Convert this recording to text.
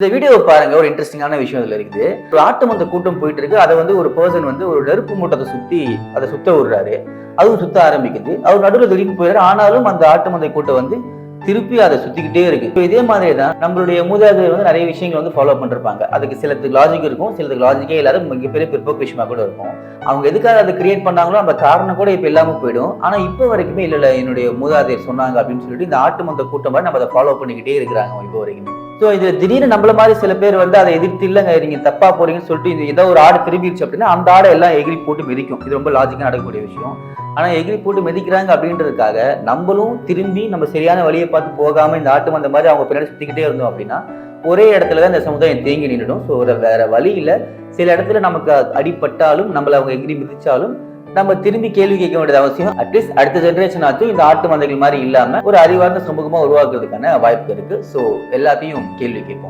இந்த வீடியோவை பாருங்க, ஒரு இன்ட்ரெஸ்டிங்கான விஷயம் இதுல இருக்குது. ஒரு ஆட்டு மந்த கூட்டம் போயிட்டு இருக்கு. அதை ஒரு பர்சன் ஒரு நெருப்பு மூட்டத்தை சுத்தி அதை சுத்த விடுறாரு. அதுவும் சுத்த ஆரம்பிக்குது. அவர் நடுவில் திடீர்னு போயிடுறாரு. ஆனாலும் அந்த ஆட்டு மந்தை கூட்டம் திருப்பி அதை சுத்திக்கிட்டே இருக்கு. இதே மாதிரி தான் நம்மளுடைய மூதாதையர் நிறைய விஷயங்கள் ஃபாலோ பண்ணிருப்பாங்க. அதுக்கு சிலதுக்கு லாஜிக் இருக்கும், சிலதுக்கு லாஜிக்கே இல்லாத மிகப்பெரிய பிற்போக்கு விஷயமா கூட இருக்கும். அவங்க எதுக்காக அதை கிரியேட் பண்ணாங்களோ அந்த காரணம் கூட இப்ப இல்லாம போயிடும். ஆனா இப்ப வரைக்குமே இல்ல என்னுடைய மூதாதையர் சொன்னாங்க அப்படின்னு சொல்லிட்டு இந்த ஆட்டு மந்த கூட்டம் மாதிரி நம்ம அதை ஃபாலோ பண்ணிக்கிட்டே இருக்கிறாங்க இப்போ வரைக்குமே. ஸோ இது திடீர்னு நம்மள மாதிரி சில பேர் அதை எதிர்த்து இல்லைங்க நீங்க தப்பா போறீங்கன்னு சொல்லிட்டு ஏதோ ஒரு ஆடு திரும்பிடுச்சு அப்படின்னா அந்த ஆடை எல்லாம் எகிரி போட்டு மிதிக்கும். இது ரொம்ப லாஜிக்கா நடக்கக்கூடிய விஷயம். ஆனா எகிரி போட்டு மிதிக்கிறாங்க அப்படின்றதுக்காக நம்மளும் திரும்பி நம்ம சரியான வழியை பார்த்து போகாம இந்த ஆட்டு மந்த மாதிரி அவங்க பின்னாடி சுத்திக்கிட்டே இருந்தோம் அப்படின்னா ஒரே இடத்துலதான் இந்த சமுதாயம் தேங்கி நின்றுடும். ஸோ வேற வழியில சில இடத்துல நமக்கு அடிப்பட்டாலும் நம்மள அவங்க எகிரி மிதிச்சாலும் நம்ம திரும்பி கேள்வி கேட்க வேண்டியது அவசியம். அட்லீஸ்ட் அடுத்த ஜெனரேஷன் ஆச்சும் இந்த ஆட்டு மந்தைகள் மாதிரி இல்லாம ஒரு அறிவார்ந்த சமூகமா உருவாக்குறதுக்கான வாய்ப்பு இருக்கு. ஸோ எல்லாத்தையும் கேள்வி கேட்போம்.